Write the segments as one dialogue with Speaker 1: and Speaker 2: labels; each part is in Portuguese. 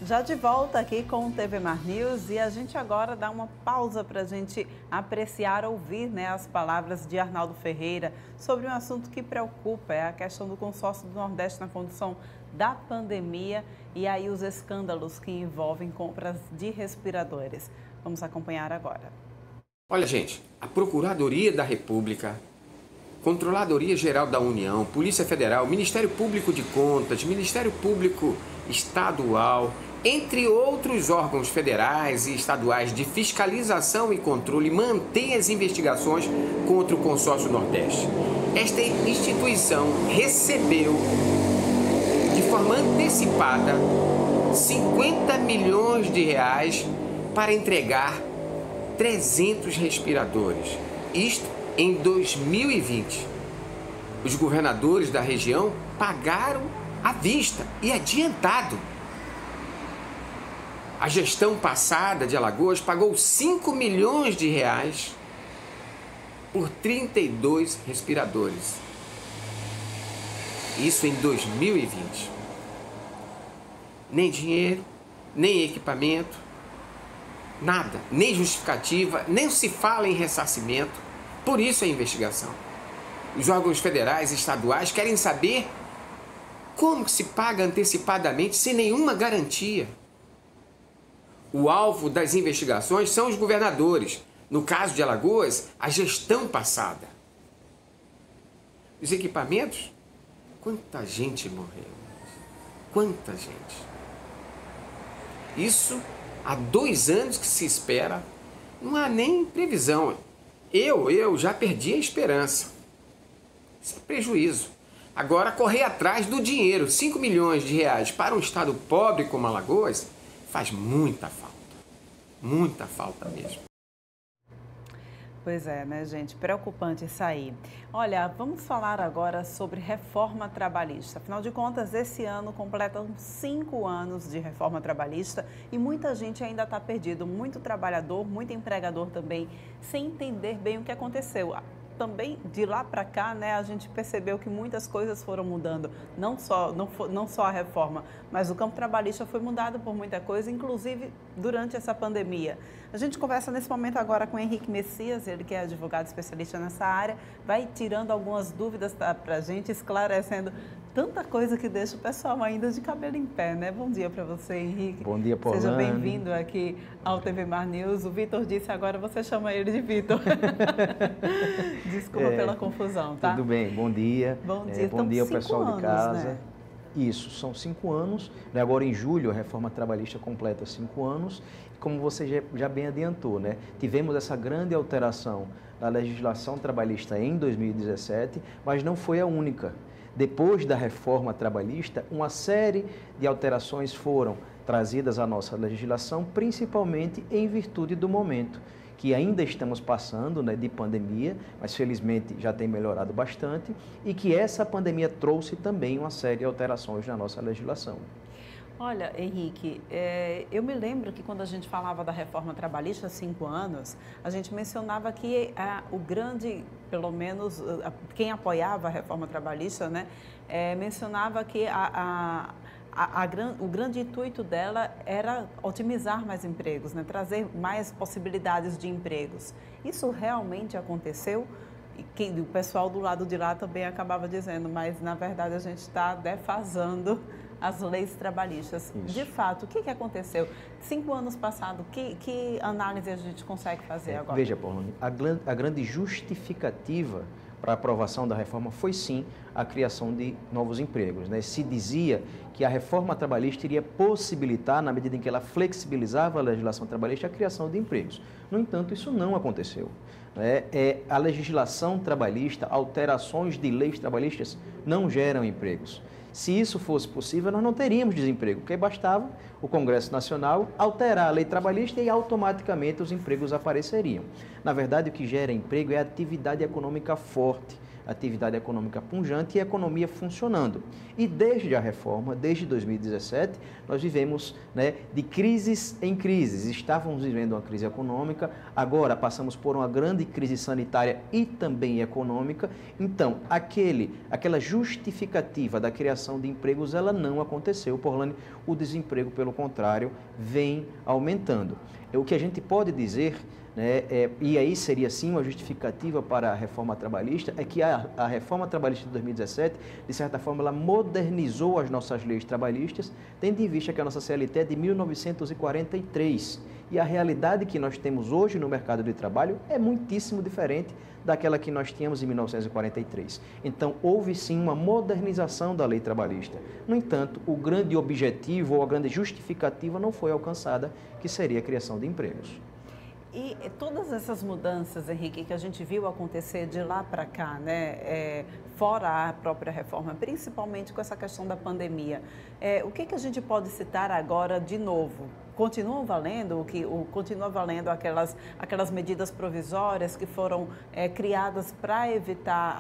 Speaker 1: Já de volta aqui com o TV Mar News e a gente agora dá uma pausa para a gente apreciar, ouvir as palavras de Arnaldo Ferreira sobre um assunto que preocupa, é a questão do consórcio do Nordeste na condução da pandemia e aí os escândalos que envolvem compras de respiradores. Vamos acompanhar agora.
Speaker 2: Olha, gente, a Procuradoria da República, Controladoria Geral da União, Polícia Federal, Ministério Público de Contas, Ministério Público Estadual, entre outros órgãos federais e estaduais de fiscalização e controle, mantém as investigações contra o Consórcio Nordeste. Esta instituição recebeu, de forma antecipada, 50 milhões de reais para entregar 300 respiradores. Isto em 2020. Os governadores da região pagaram à vista e adiantado. A gestão passada de Alagoas pagou 5 milhões de reais por 32 respiradores. Isso em 2020. Nem dinheiro, nem equipamento, nada, nem justificativa, nem se fala em ressarcimento. Por isso a investigação. Os órgãos federais e estaduais querem saber como se paga antecipadamente sem nenhuma garantia. O alvo das investigações são os governadores. No caso de Alagoas, a gestão passada. Os equipamentos? Quanta gente morreu. Quanta gente. Isso há 2 anos que se espera. Não há nem previsão. Eu já perdi a esperança. Isso é prejuízo. Agora, correr atrás do dinheiro, 5 milhões de reais para um estado pobre como Alagoas, faz muita falta. Muita falta mesmo.
Speaker 1: Pois é, né, gente? Preocupante isso aí. Olha, vamos falar agora sobre reforma trabalhista. Afinal de contas, esse ano completam 5 anos de reforma trabalhista e muita gente ainda está perdido. Muito trabalhador, muito empregador também, sem entender bem o que aconteceu. Também de lá para cá, né, a gente percebeu que muitas coisas foram mudando, não só a reforma, mas o campo trabalhista foi mudado por muita coisa, inclusive durante essa pandemia. A gente conversa nesse momento agora com o Henrique Messias, ele que é advogado especialista nessa área, vai tirando algumas dúvidas para a gente, esclarecendo tanta coisa que deixa o pessoal ainda de cabelo em pé, né? Bom dia para você, Henrique.
Speaker 3: Bom dia, Paulane.
Speaker 1: Seja bem-vindo aqui ao TV Mar News. O Vitor disse agora, você chama ele de Vitor. Desculpa pela confusão, tá?
Speaker 3: Tudo bem, bom dia.
Speaker 1: Bom dia,
Speaker 3: bom dia ao pessoal
Speaker 1: anos,
Speaker 3: de casa.
Speaker 1: Né?
Speaker 3: Isso, são 5 anos. Agora em julho a reforma trabalhista completa 5 anos. Como você já bem adiantou, né? Tivemos essa grande alteração da legislação trabalhista em 2017, mas não foi a única. Depois da reforma trabalhista, uma série de alterações foram trazidas à nossa legislação, principalmente em virtude do momento que ainda estamos passando, né, de pandemia, mas felizmente já tem melhorado bastante, e que essa pandemia trouxe também uma série de alterações na nossa legislação.
Speaker 1: Olha, Henrique, eu me lembro que quando a gente falava da reforma trabalhista há 5 anos, a gente mencionava que o grande, pelo menos quem apoiava a reforma trabalhista, né, mencionava que o grande intuito dela era otimizar mais empregos, né, trazer mais possibilidades de empregos. Isso realmente aconteceu? E o pessoal do lado de lá também acabava dizendo, mas na verdade a gente está defasando as leis trabalhistas.
Speaker 3: Isso.
Speaker 1: De fato, o que aconteceu? 5 anos passados, que análise a gente consegue fazer agora?
Speaker 3: Veja, Paulane, a grande justificativa para a aprovação da reforma foi sim a criação de novos empregos, né? Se dizia que a reforma trabalhista iria possibilitar, na medida em que ela flexibilizava a legislação trabalhista, a criação de empregos. No entanto, isso não aconteceu. A legislação trabalhista, alterações de leis trabalhistas não geram empregos. Se isso fosse possível, nós não teríamos desemprego, porque bastava o Congresso Nacional alterar a lei trabalhista e automaticamente os empregos apareceriam. Na verdade, o que gera emprego é a atividade econômica forte, atividade econômica pujante e a economia funcionando. E desde a reforma, desde 2017, nós vivemos, né, de crises em crises. Estávamos vivendo uma crise econômica, agora passamos por uma grande crise sanitária e também econômica. Então, aquela justificativa da criação de empregos, ela não aconteceu, Porlane. O desemprego, pelo contrário, vem aumentando. O que a gente pode dizer, né, e aí seria sim uma justificativa para a reforma trabalhista, é que a reforma trabalhista de 2017, de certa forma, ela modernizou as nossas leis trabalhistas, tendo em vista que a nossa CLT é de 1943. E a realidade que nós temos hoje no mercado de trabalho é muitíssimo diferente daquela que nós tínhamos em 1943. Então, houve sim uma modernização da lei trabalhista. No entanto, o grande objetivo ou a grande justificativa não foi alcançada, que seria a criação de empregos.
Speaker 1: E todas essas mudanças, Henrique, que a gente viu acontecer de lá para cá, né, fora a própria reforma, principalmente com essa questão da pandemia, o que a gente pode citar agora de novo? Continuam valendo continua valendo aquelas medidas provisórias que foram criadas para evitar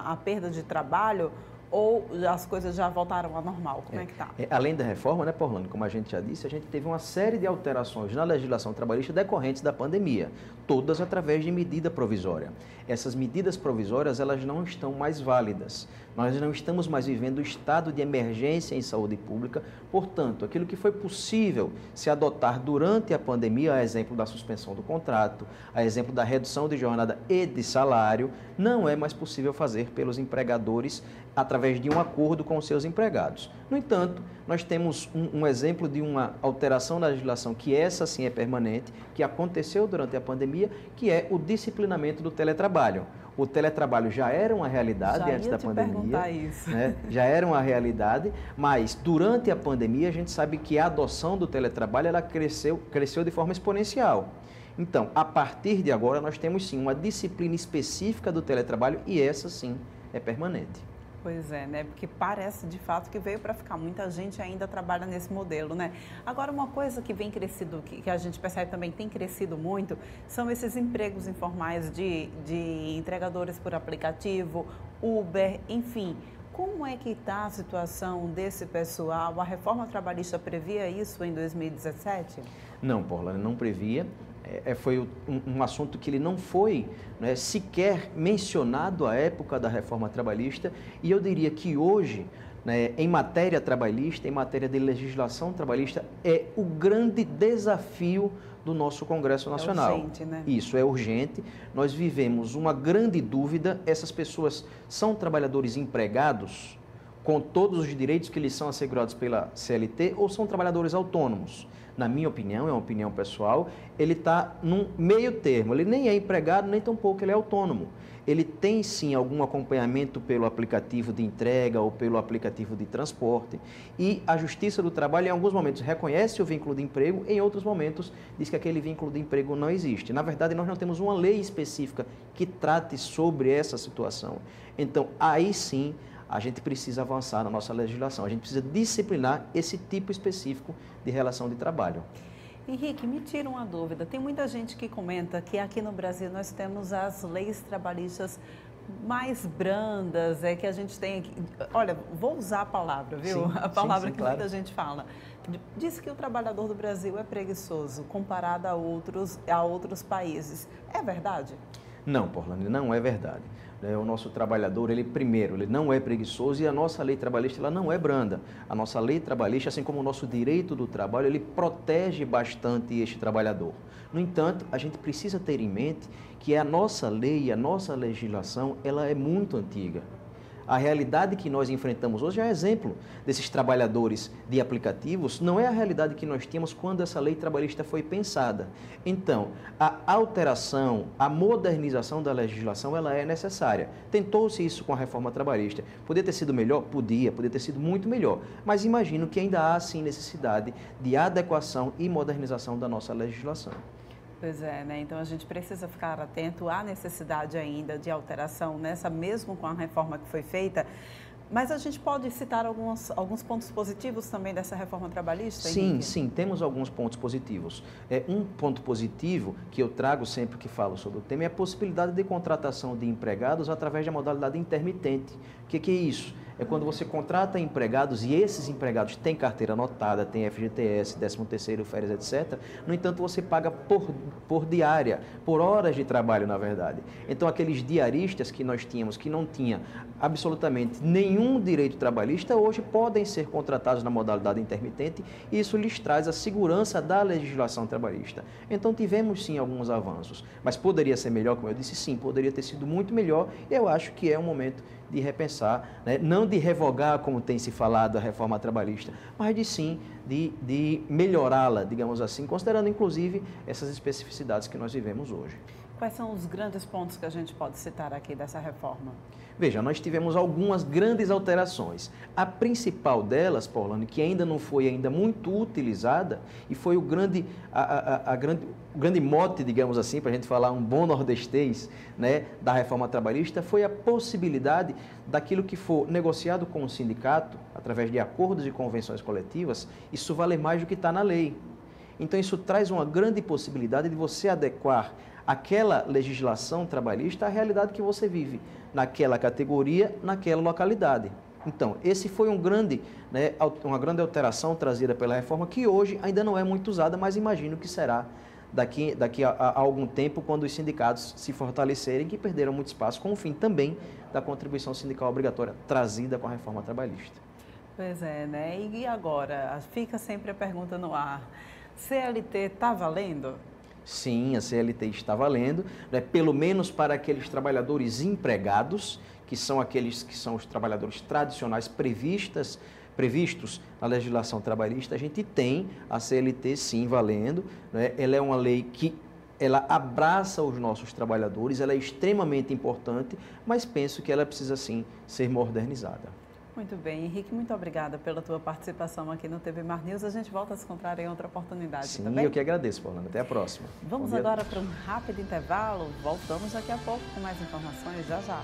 Speaker 1: a perda de trabalho? Ou as coisas já voltaram ao normal? Como é que está?
Speaker 3: Além da reforma, né, Porlane, como a gente já disse, a gente teve uma série de alterações na legislação trabalhista decorrentes da pandemia, todas através de medida provisória. Essas medidas provisórias, elas não estão mais válidas. Nós não estamos mais vivendo o estado de emergência em saúde pública, portanto, aquilo que foi possível se adotar durante a pandemia, a exemplo da suspensão do contrato, a exemplo da redução de jornada e de salário, não é mais possível fazer pelos empregadores através de um acordo com os seus empregados. No entanto, nós temos um exemplo de uma alteração na legislação que essa sim é permanente, que aconteceu durante a pandemia, que é o disciplinamento do teletrabalho. O teletrabalho já era uma realidade antes da pandemia,
Speaker 1: isso.
Speaker 3: Né? Já era uma realidade, mas durante a pandemia a gente sabe que a adoção do teletrabalho ela cresceu de forma exponencial. Então, a partir de agora nós temos sim uma disciplina específica do teletrabalho e essa sim é permanente.
Speaker 1: Pois é, né? Porque parece de fato que veio para ficar. Muita gente ainda trabalha nesse modelo, né? Agora, uma coisa que vem crescido, que a gente percebe também tem crescido muito, são esses empregos informais de entregadores por aplicativo, Uber, enfim. Como é que está a situação desse pessoal? A reforma trabalhista previa isso em 2017?
Speaker 3: Não, Porlane, não previa. Foi um assunto que ele não foi, né, sequer mencionado à época da reforma trabalhista, e eu diria que hoje, né, em matéria trabalhista, em matéria de legislação trabalhista, é o grande desafio do nosso Congresso Nacional.
Speaker 1: É urgente, né?
Speaker 3: Isso, é urgente. Nós vivemos uma grande dúvida, essas pessoas são trabalhadores empregados, com todos os direitos que lhes são assegurados pela CLT, ou são trabalhadores autônomos? Na minha opinião, é uma opinião pessoal, ele está num meio termo, ele nem é empregado, nem tampouco ele é autônomo. Ele tem sim algum acompanhamento pelo aplicativo de entrega ou pelo aplicativo de transporte, e a Justiça do Trabalho em alguns momentos reconhece o vínculo de emprego, em outros momentos diz que aquele vínculo de emprego não existe. Na verdade, nós não temos uma lei específica que trate sobre essa situação. Então, aí sim, a gente precisa avançar na nossa legislação, a gente precisa disciplinar esse tipo específico de relação de trabalho.
Speaker 1: Henrique, me tira uma dúvida. Tem muita gente que comenta que aqui no Brasil nós temos as leis trabalhistas mais brandas, que a gente tem aqui. Olha, vou usar a palavra, viu?
Speaker 3: Sim,
Speaker 1: a palavra
Speaker 3: sim,
Speaker 1: que
Speaker 3: claro.
Speaker 1: muita gente fala. Diz que o trabalhador do Brasil é preguiçoso comparado a outros países. É verdade?
Speaker 3: Não, Porlane, não é verdade. O nosso trabalhador, ele não é preguiçoso, e a nossa lei trabalhista ela não é branda. A nossa lei trabalhista, assim como o nosso direito do trabalho, ele protege bastante este trabalhador. No entanto, a gente precisa ter em mente que a nossa lei, a nossa legislação, ela é muito antiga. A realidade que nós enfrentamos hoje é exemplo desses trabalhadores de aplicativos, não é a realidade que nós tínhamos quando essa lei trabalhista foi pensada. Então, a alteração, a modernização da legislação, ela é necessária. Tentou-se isso com a reforma trabalhista. Podia ter sido melhor? Podia ter sido muito melhor. Mas imagino que ainda há, sim, necessidade de adequação e modernização da nossa legislação.
Speaker 1: Pois é, né? Então a gente precisa ficar atento à necessidade ainda de alteração mesmo com a reforma que foi feita. Mas a gente pode citar alguns pontos positivos também dessa reforma trabalhista,
Speaker 3: Sim,
Speaker 1: Henrique?
Speaker 3: sim, temos alguns pontos positivos. Um ponto positivo que eu trago sempre que falo sobre o tema é a possibilidade de contratação de empregados através da modalidade intermitente. O que é isso? É quando você contrata empregados e esses empregados têm carteira anotada, têm FGTS, 13º, férias, etc. No entanto, você paga por diária, por horas de trabalho, na verdade. Então, aqueles diaristas que nós tínhamos, que não tinha absolutamente nenhum direito trabalhista, hoje podem ser contratados na modalidade intermitente e isso lhes traz a segurança da legislação trabalhista. Então, tivemos sim alguns avanços, mas poderia ser melhor, como eu disse, sim, poderia ter sido muito melhor. Eu acho que é um momento de repensar, né? Não de revogar, como tem se falado, a reforma trabalhista, mas de sim, de melhorá-la, digamos assim, considerando inclusive essas especificidades que nós vivemos hoje.
Speaker 1: Quais são os grandes pontos que a gente pode citar aqui dessa reforma?
Speaker 3: Veja, nós tivemos algumas grandes alterações. A principal delas, Paulane, que ainda não foi ainda muito utilizada, e foi o grande mote, digamos assim, para a gente falar um bom nordestês, né, da reforma trabalhista, foi a possibilidade daquilo que for negociado com o sindicato, através de acordos e convenções coletivas, isso valer mais do que está na lei. Então, isso traz uma grande possibilidade de você adequar aquela legislação trabalhista à realidade que você vive, naquela categoria, naquela localidade. Então, esse foi uma grande alteração trazida pela reforma, que hoje ainda não é muito usada, mas imagino que será daqui a algum tempo, quando os sindicatos se fortalecerem, que perderam muito espaço, com o fim também da contribuição sindical obrigatória trazida com a reforma trabalhista.
Speaker 1: Pois é, né? E agora, fica sempre a pergunta no ar, CLT está valendo?
Speaker 3: Sim, a CLT está valendo, né? Pelo menos para aqueles trabalhadores empregados, que são aqueles que são os trabalhadores tradicionais previstos na legislação trabalhista. A gente tem a CLT sim valendo, né? Ela é uma lei que ela abraça os nossos trabalhadores, ela é extremamente importante, mas penso que ela precisa sim ser modernizada.
Speaker 1: Muito bem, Henrique, muito obrigada pela tua participação aqui no TV Mar News. A gente volta a se encontrar em outra oportunidade,
Speaker 3: sim,
Speaker 1: tá bem?
Speaker 3: Eu que agradeço, Paulana. Até a próxima.
Speaker 1: Vamos agora para um rápido intervalo. Voltamos daqui a pouco com mais informações. Já, já.